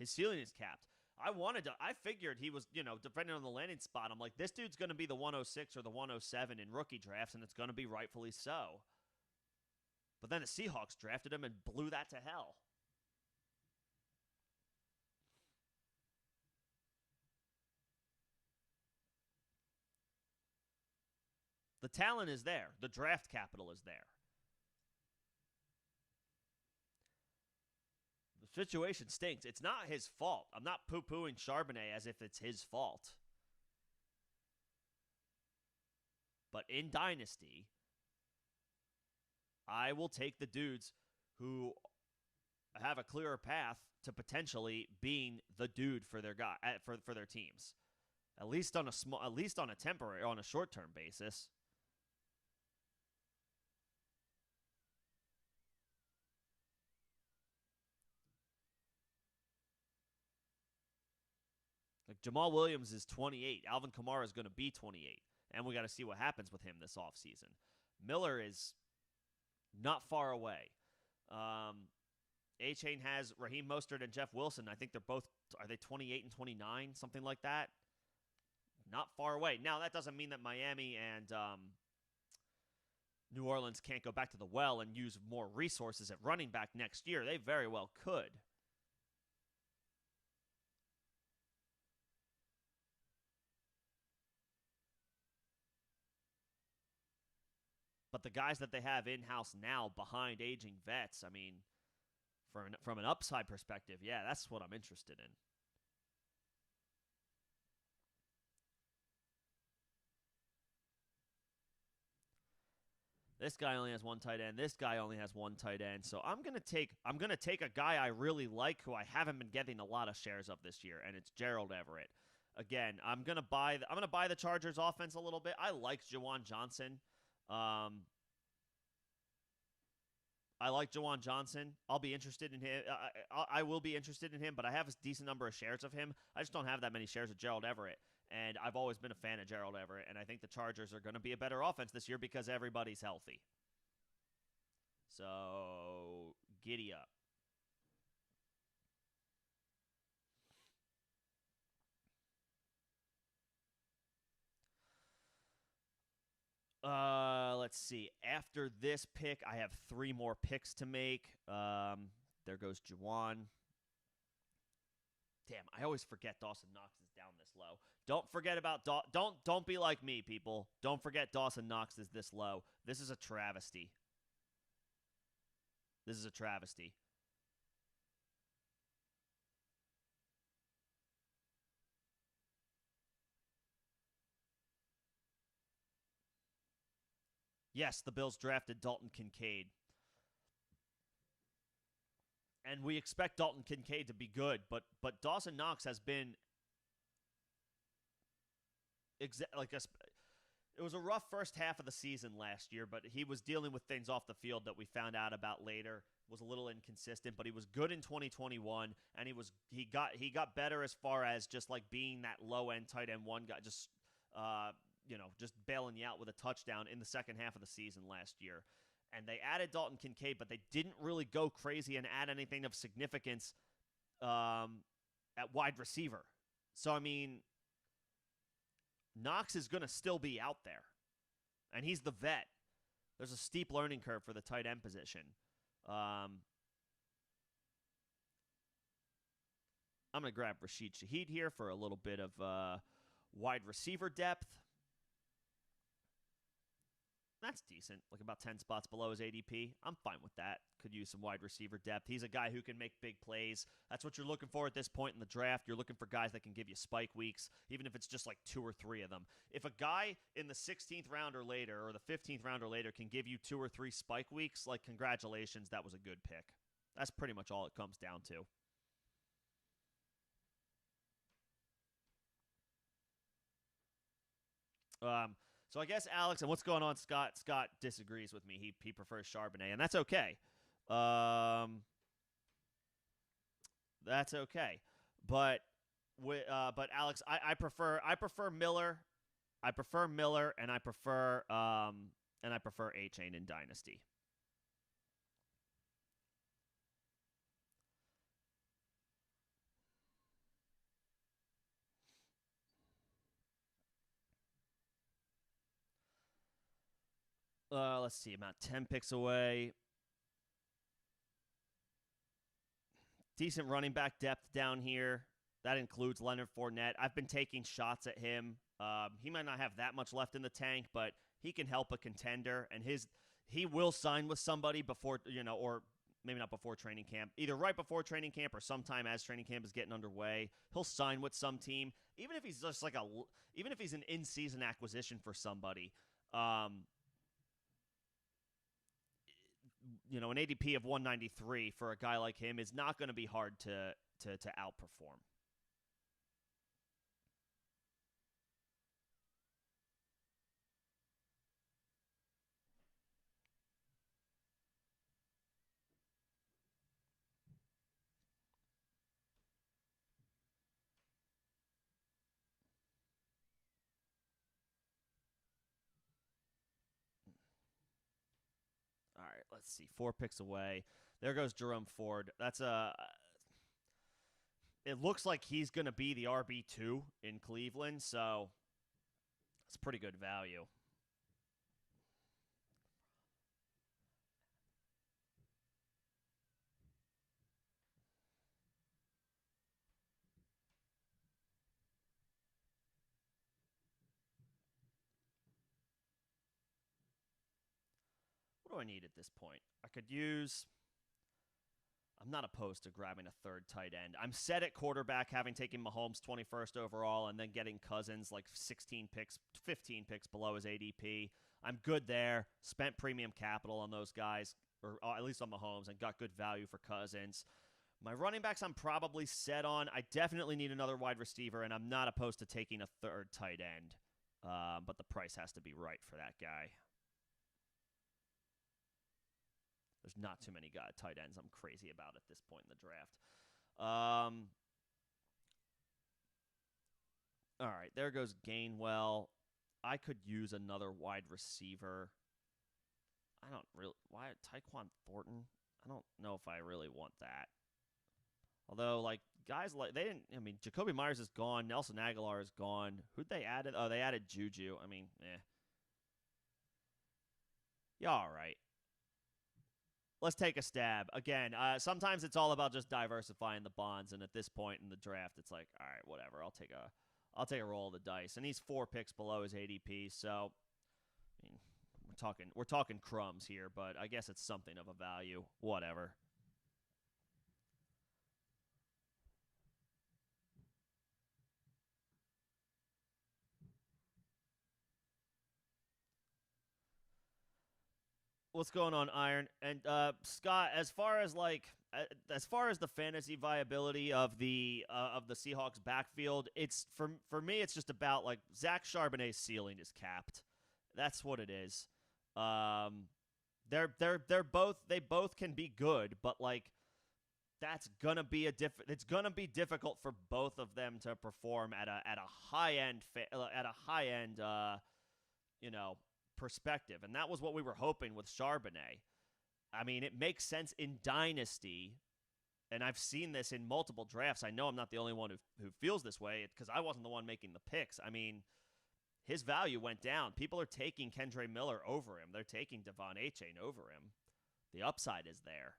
I figured he was, depending on the landing spot, I'm like, this dude's going to be the 106 or the 107 in rookie drafts, and it's going to be rightfully so. But then the Seahawks drafted him and blew that to hell. The talent is there. The draft capital is there. The situation stinks. It's not his fault. I'm not poo-pooing Charbonnet as if it's his fault. But in Dynasty, I will take the dudes who have a clearer path to potentially being the dude for their guy for their teams, at least on a short-term basis. Like Jamal Williams is 28. Alvin Kamara is going to be 28, and we got to see what happens with him this offseason. Miller is not far away. A-Chain has Raheem Mostert and Jeff Wilson. I think are they 28 and 29, something like that? Not far away. Now, that doesn't mean that Miami and New Orleans can't go back to the well and use more resources at running back next year. They very well could. But the guys that they have in-house now behind aging vets, I mean, from an upside perspective, yeah, that's what I'm interested in. This guy only has one tight end. This guy only has one tight end. So I'm gonna take a guy I really like who I haven't been getting a lot of shares of this year, and it's Gerald Everett. Again, I'm gonna buy the Chargers offense a little bit. I like Juwan Johnson. I like Juwan Johnson. I'll be interested in him. I will be interested in him, but I have a decent number of shares of him. I just don't have that many shares of Gerald Everett, and I've always been a fan of Gerald Everett, and I think the Chargers are going to be a better offense this year because everybody's healthy. So, giddy up. Let's see. After this pick, I have 3 more picks to make. There goes Juwan. Damn, I always forget Dawson Knox is down this low. Don't forget about don't be like me, people. Don't forget Dawson Knox is this low. This is a travesty. This is a travesty. Yes, the Bills drafted Dalton Kincaid. And we expect Dalton Kincaid to be good, but Dawson Knox has been it was a rough first half of the season last year, but he was dealing with things off the field that we found out about later. Was a little inconsistent, but he was good in 2021, and he got better as far as just like being that low end tight end one guy, just bailing you out with a touchdown in the second half of the season last year. and they added Dalton Kincaid, but they didn't really go crazy and add anything of significance at wide receiver. So, I mean, Knox is going to still be out there, and he's the vet. There's a steep learning curve for the tight end position. I'm going to grab Rashid Shaheed here for a little bit of wide receiver depth. That's decent, like about 10 spots below his ADP. I'm fine with that. Could use some wide receiver depth. He's a guy who can make big plays. That's what you're looking for at this point in the draft. You're looking for guys that can give you spike weeks, even if it's just like 2 or 3 of them. If a guy in the 16th round or later, or the 15th round or later, can give you 2 or 3 spike weeks, like, congratulations, that was a good pick. That's pretty much all it comes down to. So I guess Alex, and what's going on, Scott? Scott disagrees with me. He prefers Charbonnet, and that's okay. That's okay. But Alex, I prefer Miller. I prefer Miller, and I prefer A-Chain in Dynasty. Let's see, about 10 picks away. Decent running back depth down here. That includes Leonard Fournette. I've been taking shots at him. He might not have that much left in the tank, but he can help a contender, and he will sign with somebody before, or maybe not before training camp, either right before training camp or sometime as training camp is getting underway. He'll sign with some team, even if he's just even if he's an in-season acquisition for somebody. An ADP of 193 for a guy like him is not going to be hard to outperform. All right, let's see. 4 picks away. There goes Jerome Ford. It looks like he's going to be the RB2 in Cleveland, so it's pretty good value. What do I need at this point? I'm not opposed to grabbing a third tight end. I'm set at quarterback, having taken Mahomes 21st overall and then getting Cousins like 16 picks, 15 picks below his ADP. I'm good there. Spent premium capital on those guys, or at least on Mahomes, and got good value for Cousins. My running backs I'm probably set on. I definitely need another wide receiver, and I'm not opposed to taking a third tight end. But the price has to be right for that guy. There's not too many tight ends I'm crazy about at this point in the draft. All right, there goes Gainwell. I could use another wide receiver. Why Tyquan Thornton? I don't know if I really want that. Although, guys Jacoby Myers is gone. Nelson Aguilar is gone. Who'd they added? Oh, they added Juju. Yeah, all right. Let's take a stab. Again, sometimes it's all about just diversifying the bonds, and at this point in the draft, it's like, all right, whatever. I'll take a roll of the dice. And he's 4 picks below his ADP, so we're talking crumbs here, but I guess it's something of a value. Whatever. What's going on, Iron? And Scott, as far as the fantasy viability of the Seahawks backfield, it's for me, it's just about Zach Charbonnet's ceiling is capped. That's what it is. They both can be good, but that's gonna be it's gonna be difficult for both of them to perform at a high end perspective, and that was what we were hoping with Charbonnet. I mean, it makes sense in Dynasty, and I've seen this in multiple drafts. I know I'm not the only one who feels this way because I wasn't the one making the picks. I mean, his value went down. People are taking Kendre Miller over him. They're taking Devon Achane over him. The upside is there.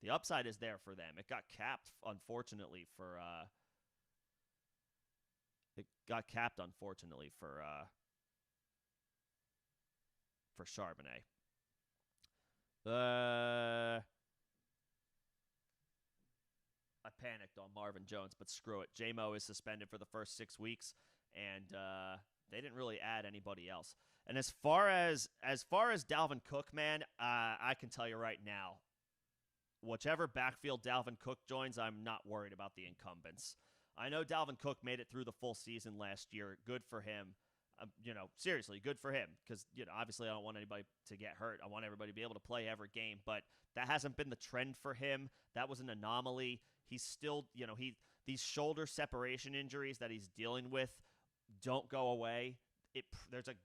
The upside is there for them. It got capped, unfortunately, for Charbonnet. I panicked on Marvin Jones, but screw it. J-Mo is suspended for the first 6 weeks, and they didn't really add anybody else. And as far as Dalvin Cook, man, I can tell you right now, whichever backfield Dalvin Cook joins, I'm not worried about the incumbents. I know Dalvin Cook made it through the full season last year. Good for him. Seriously, good for him because, obviously I don't want anybody to get hurt. I want everybody to be able to play every game, but that hasn't been the trend for him. That was an anomaly. He's still, these shoulder separation injuries that he's dealing with don't go away. There's a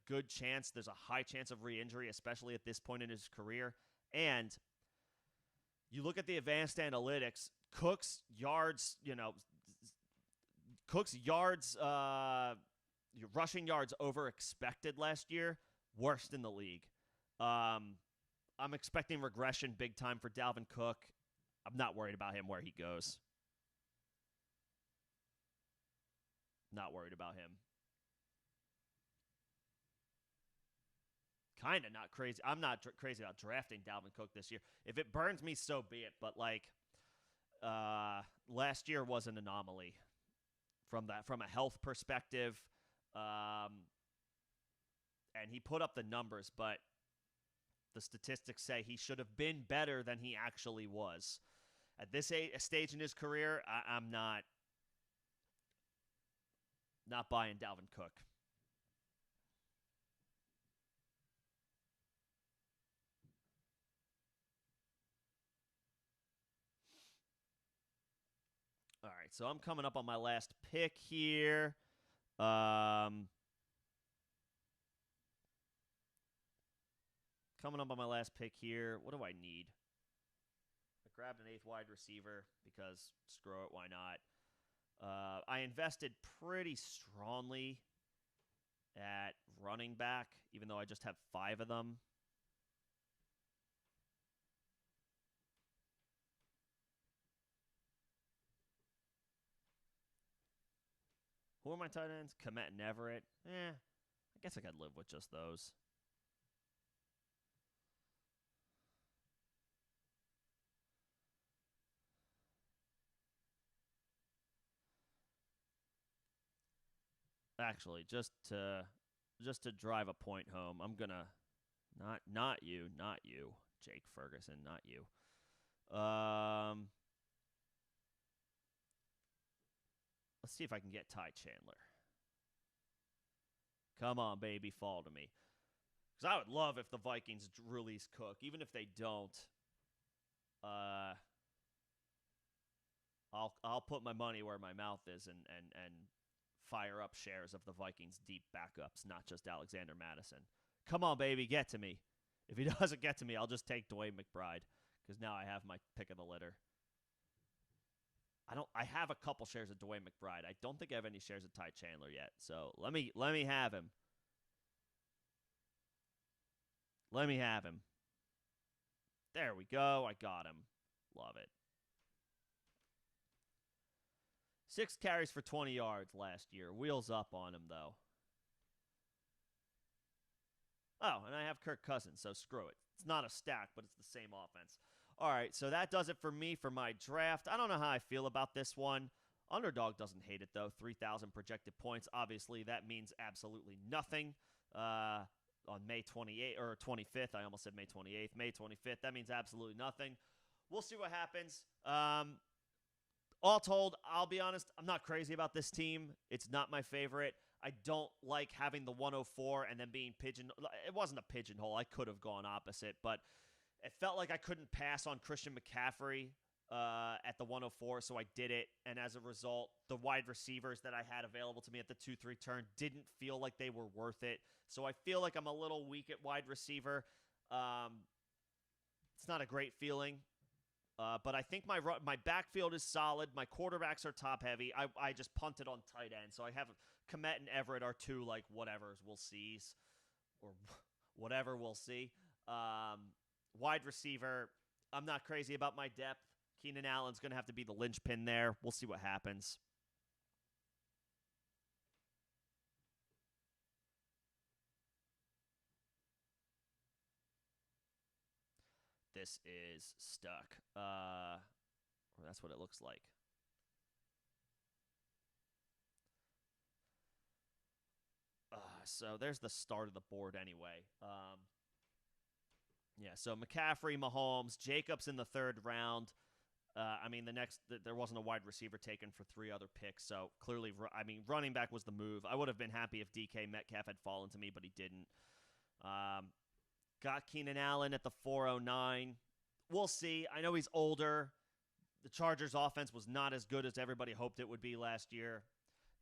high chance of re-injury, especially at this point in his career. And you look at the advanced analytics, Cook's rushing yards over expected last year, worst in the league. I'm expecting regression big time for Dalvin Cook. I'm not worried about him where he goes. Not worried about him. Kind of not crazy. I'm not crazy about drafting Dalvin Cook this year. If it burns me, so be it. But last year was an anomaly from a health perspective. And he put up the numbers, but the statistics say he should have been better than he actually was. At this stage in his career, I'm not buying Dalvin Cook. All right, so I'm coming up on my last pick here. Coming up on my last pick here. What do I need? I grabbed an 8th wide receiver because screw it, why not? I invested pretty strongly at running back, even though I just have 5 of them. Who are my tight ends? Komet and Everett. I guess I could live with just those. Actually, just to drive a point home, I'm gonna not you, Jake Ferguson, not you. Let's see if I can get Ty Chandler. Come on, baby, fall to me. Because I would love if the Vikings release Cook. Even if they don't, I'll put my money where my mouth is and fire up shares of the Vikings' deep backups, not just Alexander Madison. Come on, baby, get to me. If he doesn't get to me, I'll just take Dwayne McBride because now I have my pick of the litter. I have a couple shares of Dwayne McBride. I don't think I have any shares of Ty Chandler yet. So let me have him. Let me have him. There we go. I got him. Love it. 6 carries for 20 yards last year. Wheels up on him, though. Oh, and I have Kirk Cousins, so screw it. It's not a stack, but it's the same offense. All right, so that does it for me for my draft. I don't know how I feel about this one. Underdog doesn't hate it, though. 3,000 projected points. Obviously, that means absolutely nothing. On May 28th or 25th, I almost said May 28th. May 25th, that means absolutely nothing. We'll see what happens. All told, I'll be honest, I'm not crazy about this team. It's not my favorite. I don't like having the 104 and then being pigeonholed. It wasn't a pigeonhole. I could have gone opposite, but it felt like I couldn't pass on Christian McCaffrey at the 104, so I did it. And as a result, the wide receivers that I had available to me at the 2-3 turn didn't feel like they were worth it. So I feel like I'm a little weak at wide receiver. It's not a great feeling. But I think my backfield is solid. My quarterbacks are top heavy. I just punted on tight end, so I have Komet and Everett are two like whatever's we'll see's or whatever we'll see. Wide receiver, I'm not crazy about my depth. Keenan Allen's going to have to be the linchpin there. We'll see what happens. This is stuck. That's what it looks like. So there's the start of the board anyway. Yeah, so McCaffrey, Mahomes, Jacobs in the third round. I mean, there wasn't a wide receiver taken for three other picks, so clearly, I mean, running back was the move. I would have been happy if DK Metcalf had fallen to me, but he didn't. Got Keenan Allen at the 409. We'll see. I know he's older. The Chargers' offense was not as good as everybody hoped it would be last year.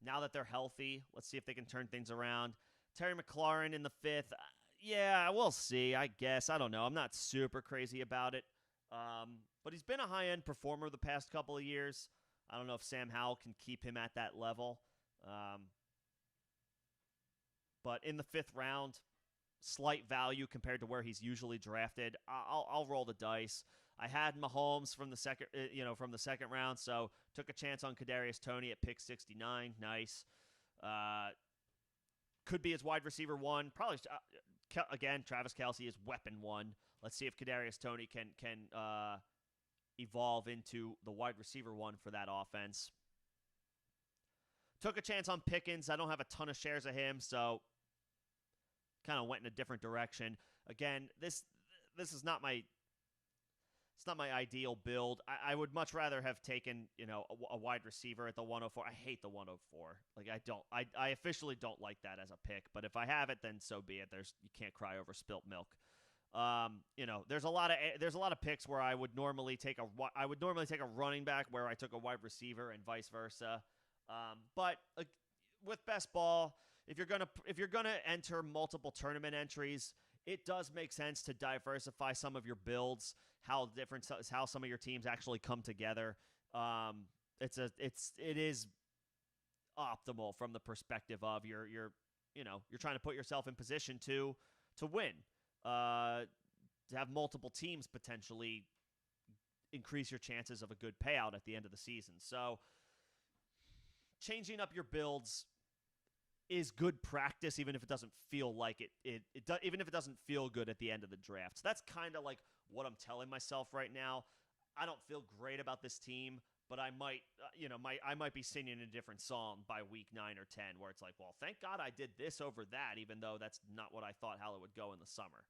Now that they're healthy, let's see if they can turn things around. Terry McLaurin in the fifth. Yeah, we'll see, I guess. I don't know. I'm not super crazy about it. But he's been a high-end performer the past couple of years. I don't know if Sam Howell can keep him at that level. But in the fifth round, slight value compared to where he's usually drafted. I'll roll the dice. I had Mahomes from the second round, so took a chance on Kadarius Toney at pick 69. Nice. Could be his wide receiver one. Probably again, Travis Kelce is weapon one. Let's see if Kadarius Toney can evolve into the wide receiver one for that offense. Took a chance on Pickens. I don't have a ton of shares of him, so kind of went in a different direction. Again, this is not my ideal build. I would much rather have taken, a wide receiver at the 104. I hate the 104. Like I officially don't like that as a pick, but if I have it, then so be it. You can't cry over spilt milk. There's a lot of picks where I would normally take a running back where I took a wide receiver and vice versa. But with best ball, if you're gonna enter multiple tournament entries, it does make sense to diversify some of your builds, how some of your teams actually come together. It is optimal from the perspective of you're trying to put yourself in position to win. To have multiple teams potentially increase your chances of a good payout at the end of the season. So changing up your builds is good practice, even if it doesn't feel like it. Even if it doesn't feel good at the end of the draft. So that's kind of like what I'm telling myself right now. I don't feel great about this team, but I might be singing a different song by week 9 or 10, where it's like, well, thank God I did this over that, even though that's not what I thought how it would go in the summer.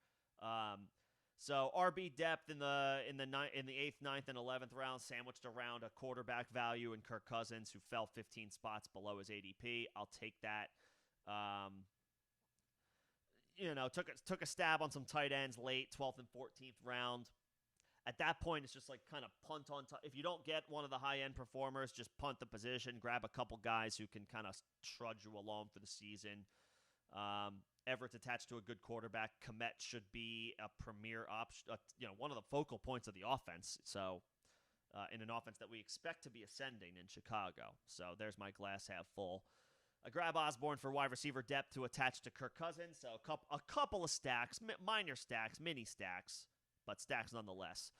So RB depth in the 8th, 9th, and 11th round, sandwiched around a quarterback value in Kirk Cousins, who fell 15 spots below his ADP. I'll take that. Took a stab on some tight ends late, 12th and 14th round. At that point, it's just like kind of punt on top. If you don't get one of the high-end performers, just punt the position, grab a couple guys who can kind of trudge you along for the season. Everett's attached to a good quarterback. Komet should be a premier option, one of the focal points of the offense. So, in an offense that we expect to be ascending in Chicago. So there's my glass half full. I grab Osborne for wide receiver depth to attach to Kirk Cousins. So a couple of stacks, minor stacks, mini stacks, but stacks nonetheless.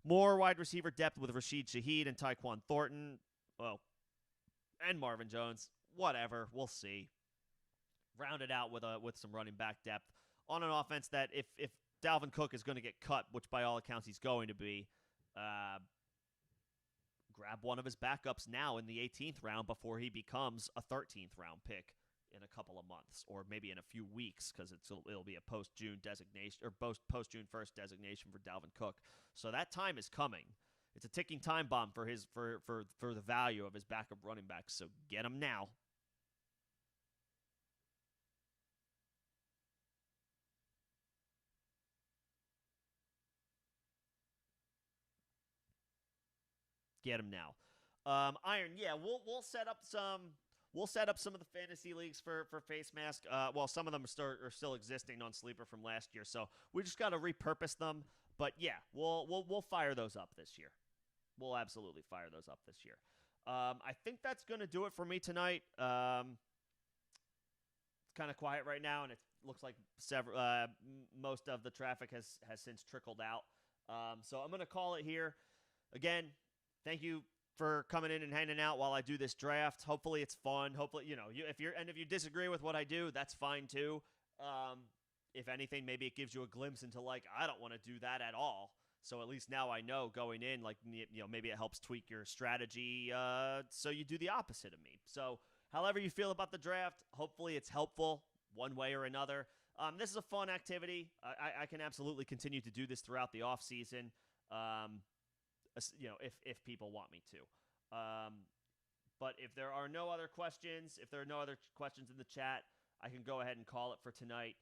More wide receiver depth with Rashid Shaheed and Tyquan Thornton. Well, and Marvin Jones. Whatever. We'll see. Rounded out with some running back depth on an offense that if Dalvin Cook is going to get cut, which by all accounts he's going to be, grab one of his backups now in the 18th round before he becomes a 13th round pick in a couple of months, or maybe in a few weeks, because it'll be a post-June designation or post-June 1st designation for Dalvin Cook. So that time is coming. It's a ticking time bomb for the value of his backup running backs. So get him now. get them now. Iron, yeah, we'll set up some of the fantasy leagues for Face Mask. Well, some of them are still existing on Sleeper from last year, so we just got to repurpose them. But yeah, we'll fire those up this year. We'll absolutely fire those up this year. I think that's going to do it for me tonight. It's kind of quiet right now, and it looks like most of the traffic has since trickled out. So I'm going to call it here. Again, thank you for coming in and hanging out while I do this draft. Hopefully it's fun. Hopefully, if you disagree with what I do, that's fine too. If anything, maybe it gives you a glimpse into like, I don't want to do that at all. So at least now I know going in, like, maybe it helps tweak your strategy so you do the opposite of me. So however you feel about the draft, hopefully it's helpful one way or another. This is a fun activity. I can absolutely continue to do this throughout the off season. If people want me to. But if there are no other questions, in the chat, I can go ahead and call it for tonight.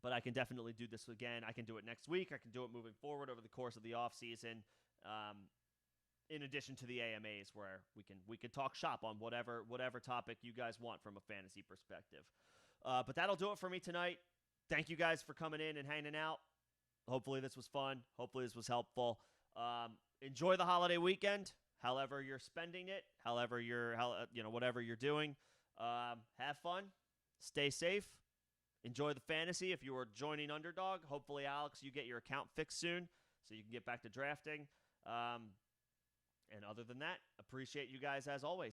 But I can definitely do this again. I can do it next week. I can do it moving forward over the course of the off season. In addition to the AMAs, where we can talk shop on whatever topic you guys want from a fantasy perspective. But that'll do it for me tonight. Thank you guys for coming in and hanging out. Hopefully this was fun. Hopefully this was helpful. Enjoy the holiday weekend, however you're spending it, whatever you're doing. Have fun. Stay safe. Enjoy the fantasy. If you are joining Underdog, hopefully, Alex, you get your account fixed soon so you can get back to drafting. And other than that, appreciate you guys as always.